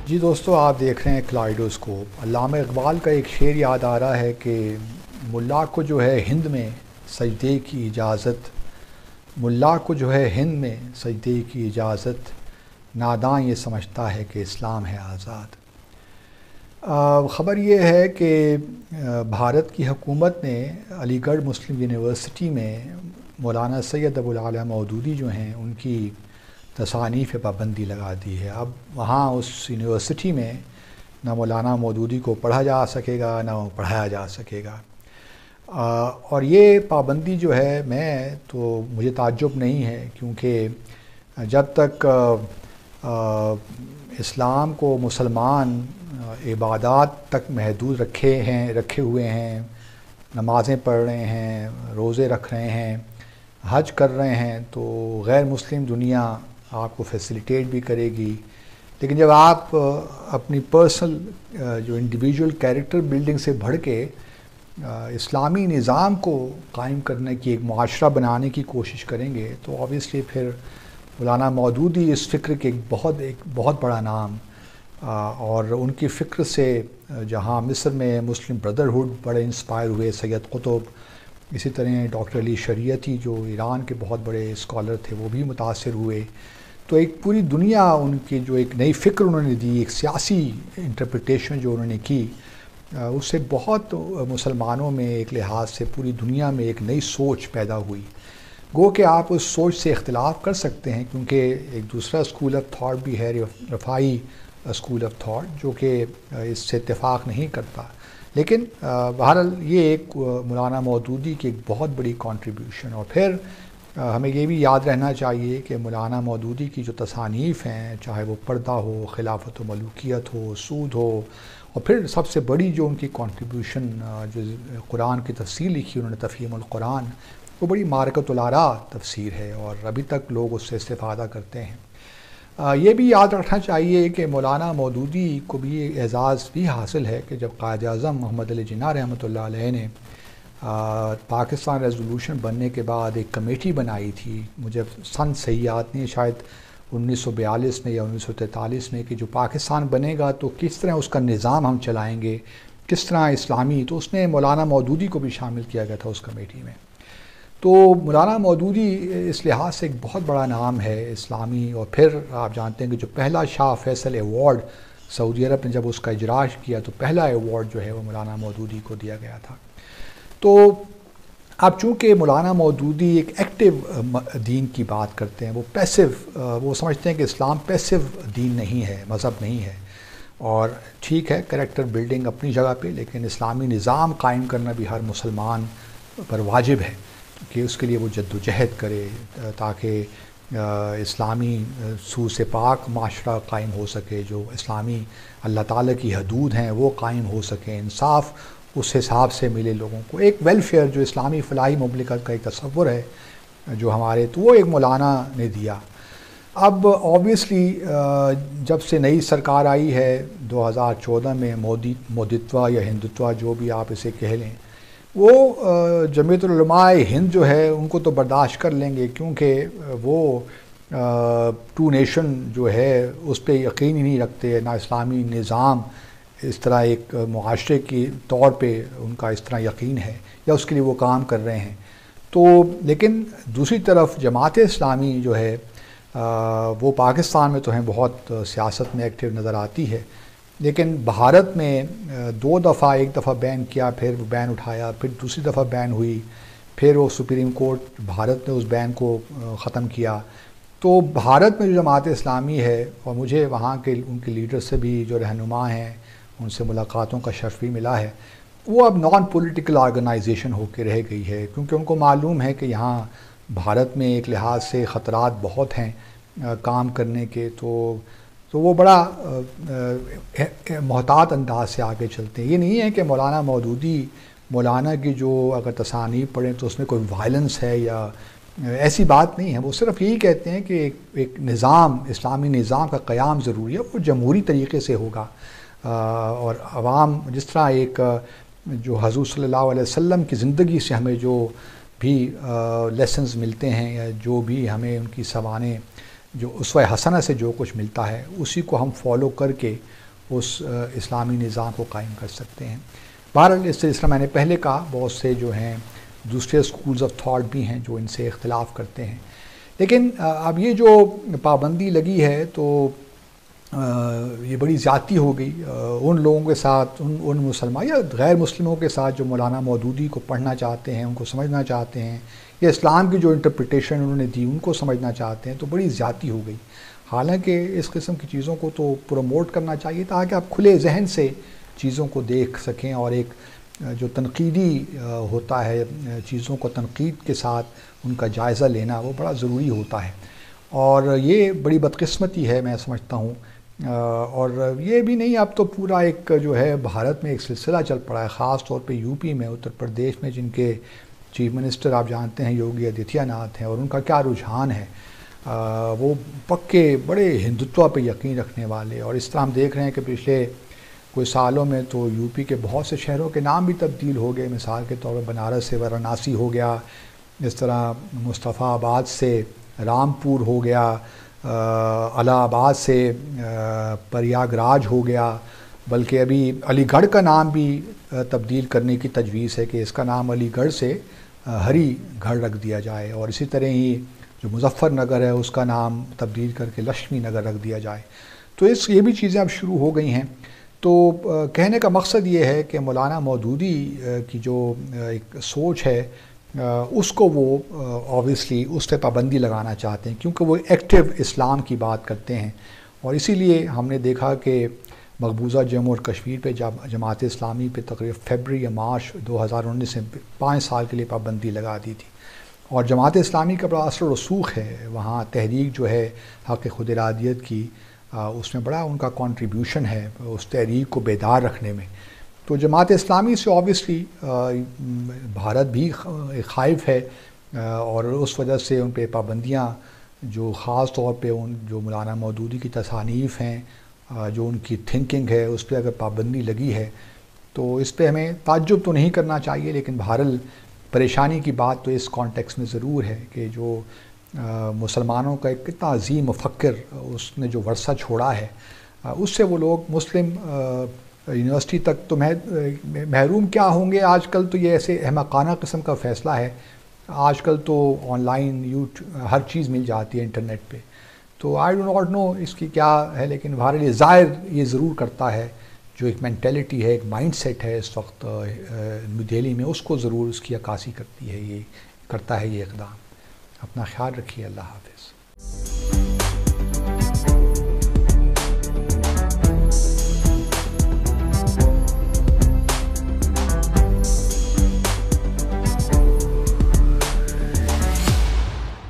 جی دوستو، آپ دیکھ رہے ہیں کلائڈوسکوپ۔ علامہ اقبال کا ایک شعر یاد آ رہا ہے کہ ملا کو جو ہے ہند میں سجدے کی اجازت، ملا کو جو ہے ہند میں سجدے کی اجازت، ناداں یہ سمجھتا ہے کہ اسلام ہے آزاد۔ خبر یہ ہے کہ بھارت کی حکومت نے علی گڑھ مسلم یونیورسٹی میں مولانا سید ابو العالیٰ مودودی جو ہیں ان کی تصانیف پہ پابندی لگا دی ہے۔ اب وہاں اس یونیورسٹی میں نہ مولانا مودودی کو پڑھا جا سکے گا نہ پڑھایا جا سکے گا، اور یہ پابندی جو ہے مجھے تعجب نہیں ہے، کیونکہ جب تک اسلام کو مسلمان عبادات تک محدود رکھے ہوئے ہیں، نمازیں پڑھ رہے ہیں، روزے رکھ رہے ہیں، حج کر رہے ہیں، تو غیر مسلم دنیا آپ کو فیسیلیٹیٹ بھی کرے گی۔ لیکن جب آپ اپنی پرسنل جو انڈیویجول کیریکٹر بلڈنگ سے بڑھ کے اسلامی نظام کو قائم کرنے کی، ایک معاشرہ بنانے کی کوشش کریں گے، تو آبویسلی پھر مولانا مودودی اس فکر کے ایک بہت بڑا نام، اور ان کی فکر سے جہاں مصر میں مسلم بردرہڈ بڑے انسپائر ہوئے، سید قطب، اسی طرح ڈاکٹر علی شریعتی جو ایران کے بہت بڑے اسکالر تھے وہ بھی متاثر ہوئے، تو ایک پوری دنیا ان کی جو ایک نئی فکر انہوں نے دی، ایک سیاسی انٹرپریٹیشن جو انہوں نے کی، اس سے بہت مسلمانوں میں ایک لحاظ سے پوری دنیا میں ایک نئی سوچ پیدا ہوئی۔ گو کہ آپ اس سوچ سے اختلاف کر سکتے ہیں، کیونکہ ایک دوسرا اسکول آف تھاٹ بھی ہے، رفاعی اسکول آف تھاٹ، جو کہ اس سے اتفاق نہیں کرتا، لیکن بہرحال یہ ایک مولانا مودودی کی ایک بہت بڑی کنٹریبیوشن۔ اور پھر ہمیں یہ بھی یاد رہنا چاہیے کہ مولانا مودودی کی جو تصانیف ہیں، چاہے وہ پردہ ہو، خلافت و ملوکیت ہو، سود ہو، اور پھر سب سے بڑی جو ان کی کنٹریبیوشن جو قرآن کی تفسیر لکھی انہوں نے، تفہیم القرآن، وہ بڑی معرکۃ الآراء تفسیر ہے، اور ابھی تک لوگ اس سے استفادہ کرتے ہیں۔ یہ بھی یاد رکھنا چاہیے کہ مولانا مودودی کو بھی یہ اعزاز بھی حاصل ہے کہ جب قائد اعظم محمد علی جناح رحمۃ اللہ علیہ نے پاکستان ریزولوشن بننے کے بعد ایک کمیٹی بنائی تھی، مجھے سن صحیح یاد نہیں، شاید 1942 میں یا 1943 میں، کہ جو پاکستان بنے گا تو کس طرح اس کا نظام ہم چلائیں گے، کس طرح اسلامی، تو اس نے مولانا مودودی کو بھی شامل کیا گیا تھا اس کمیٹی میں۔ تو مولانا مودودی اس لحاظ سے ایک بہت بڑا نام ہے اسلامی، اور پھر آپ جانتے ہیں کہ جو پہلا شاہ فیصل ایوارڈ سعودی عرب نے جب اس کا اجراج کیا تو پہلا ایوارڈ جو ہے وہ مولانا مودودی کو دیا گیا تھا۔ تو اب چونکہ مولانا مودودی ایک ایکٹیو دین کی بات کرتے ہیں، وہ پیسو، وہ سمجھتے ہیں کہ اسلام پیسو دین نہیں ہے، مذہب نہیں ہے، اور ٹھیک ہے کریکٹر بلڈنگ اپنی جگہ پہ، لیکن اسلامی نظام قائم کرنا بھی ہر مسلمان پر واجب ہے کہ اس کے لیے وہ جد و جہد کرے تاکہ اسلامی سو سے پاک معاشرہ قائم ہو سکے، جو اسلامی اللہ تعالیٰ کی حدود ہیں وہ قائم ہو سکیں، انصاف اس حساب سے ملے لوگوں کو، ایک ویلفیئر جو اسلامی فلاحی مملکت کا ایک تصور ہے جو ہمارے، تو وہ ایک مولانا نے دیا۔ اب آبویسلی جب سے نئی سرکار آئی ہے 2014 میں، مودتوا یا ہندتوا جو بھی آپ اسے کہہ لیں، وہ جمعیت العلماء ہند جو ہے ان کو تو برداشت کر لیں گے، کیونکہ وہ ٹو نیشن جو ہے اس پہ یقین ہی نہیں رکھتے، نہ اسلامی نظام اس طرح ایک معاشرے کی طور پہ ان کا اس طرح یقین ہے یا اس کے لیے وہ کام کر رہے ہیں۔ تو لیکن دوسری طرف جماعت اسلامی جو ہے وہ پاکستان میں تو ہیں، بہت سیاست میں ایکٹیو نظر آتی ہے، لیکن بھارت میں ایک دفعہ بین کیا، پھر وہ بین اٹھایا، پھر دوسری دفعہ بین ہوئی، پھر وہ سپریم کورٹ بھارت نے اس بین کو ختم کیا۔ تو بھارت میں جو جماعت اسلامی ہے، اور مجھے وہاں کے ان کے لیڈر سے بھی جو رہنما ہیں ان سے ملاقاتوں کا شرف بھی ملا ہے، وہ اب نان پولیٹیکل آرگنائزیشن ہو کے رہ گئی ہے، کیونکہ ان کو معلوم ہے کہ یہاں بھارت میں ایک لحاظ سے خطرات بہت ہیں کام کرنے کے، تو وہ بڑا محتاط انداز سے آگے چلتے ہیں۔ یہ نہیں ہے کہ مولانا مودودی، مولانا کی جو اگر تصانیف پڑھیں تو اس میں کوئی وائلنس ہے یا ایسی بات نہیں ہے، وہ صرف یہی کہتے ہیں کہ ایک نظام، اسلامی نظام کا قیام ضروری ہے، وہ جمہوری طریقے سے ہوگا، اور عوام جس طرح ایک جو حضور صلی اللہ علیہ وسلم کی زندگی سے ہمیں جو بھی لیسنز ملتے ہیں یا جو بھی ہمیں ان کی سوانح جو اسوہ حسنہ سے جو کچھ ملتا ہے اسی کو ہم فالو کر کے اس اسلامی نظام کو قائم کر سکتے ہیں۔ بہرحال اس طرح میں نے پہلے کہا بہت سے جو ہیں دوسرے اسکولز آف تھاٹ بھی ہیں جو ان سے اختلاف کرتے ہیں، لیکن اب یہ جو پابندی لگی ہے تو یہ بڑی زیادتی ہو گئی ان لوگوں کے ساتھ، ان مسلمان یا غیر مسلموں کے ساتھ جو مولانا مودودی کو پڑھنا چاہتے ہیں، ان کو سمجھنا چاہتے ہیں، یا اسلام کی جو انٹرپریٹیشن انہوں نے دی ان کو سمجھنا چاہتے ہیں، تو بڑی زیادتی ہو گئی۔ حالانکہ اس قسم کی چیزوں کو تو پروموٹ کرنا چاہیے تاکہ آپ کھلے ذہن سے چیزوں کو دیکھ سکیں، اور ایک جو تنقیدی ہوتا ہے چیزوں کو تنقید کے ساتھ ان کا جائزہ لینا وہ بڑا ضروری ہوتا ہے، اور یہ بڑی بدقسمتی ہے میں سمجھتا ہوں۔ اور یہ بھی نہیں، اب تو پورا ایک جو ہے بھارت میں ایک سلسلہ چل پڑا ہے، خاص طور پہ یو پی میں، اتر پردیش میں، جن کے چیف منسٹر آپ جانتے ہیں یوگی آدتیہ ناتھ ہیں، اور ان کا کیا رجحان ہے، وہ پکے بڑے ہندوتوا پہ یقین رکھنے والے، اور اس طرح ہم دیکھ رہے ہیں کہ پچھلے کوئی سالوں میں تو یو پی کے بہت سے شہروں کے نام بھی تبدیل ہو گئے، مثال کے طور پر بنارس سے وارانسی ہو گیا، اس طرح مصطفیٰ آباد سے رامپور ہو گیا، الہ آباد سے پریاگ راج ہو گیا، بلکہ ابھی علی گڑھ کا نام بھی تبدیل کرنے کی تجویز ہے کہ اس کا نام علی گڑھ سے ہری گڑھ رکھ دیا جائے، اور اسی طرح ہی جو مظفر نگر ہے اس کا نام تبدیل کر کے لکشمی نگر رکھ دیا جائے۔ تو یہ بھی چیزیں اب شروع ہو گئی ہیں۔ تو کہنے کا مقصد یہ ہے کہ مولانا مودودی کی جو ایک سوچ ہے اس کو وہ آبویسلی اس پہ پابندی لگانا چاہتے ہیں، کیونکہ وہ ایکٹیو اسلام کی بات کرتے ہیں، اور اسی لیے ہم نے دیکھا کہ مقبوضہ جموں اور کشمیر پہ جماعت اسلامی پہ تقریباً فیبرری یا مارچ 2019 سے 5 سال کے لیے پابندی لگا دی تھی، اور جماعت اسلامی کا بڑا اثر و رسوخ ہے وہاں، تحریک جو ہے حق خود ارادیت کی، اس میں بڑا ان کا کنٹریبیوشن ہے اس تحریک کو بیدار رکھنے میں۔ تو جماعت اسلامی سے آبویسلی بھارت بھی خائف ہے، اور اس وجہ سے ان پہ پابندیاں جو خاص طور پہ ان جو مولانا مودودی کی تصانیف ہیں، جو ان کی تھنکنگ ہے، اس پہ اگر پابندی لگی ہے تو اس پہ ہمیں تعجب تو نہیں کرنا چاہیے، لیکن بہرحال پریشانی کی بات تو اس کانٹیکس میں ضرور ہے کہ جو مسلمانوں کا ایک کتنا عظیم مفکر اس نے جو ورثہ چھوڑا ہے، اس سے وہ لوگ مسلم یونیورسٹی تک تو محروم کیا ہوں گے۔ آج کل تو یہ ایسے احمقانہ قسم کا فیصلہ ہے، آج کل تو آن لائن ہر چیز مل جاتی ہے انٹرنیٹ پہ، تو آئی ڈو ناٹ نو اس کی کیا ہے، لیکن بہرحال یہ ظاہر یہ ضرور کرتا ہے، جو ایک مینٹیلٹی ہے، ایک مائنڈ سیٹ ہے اس وقت دہلی میں، اس کو ضرور اس کی عکاسی کرتی ہے، یہ کرتا ہے یہ اقدام۔ اپنا خیال رکھیے، اللہ حافظ۔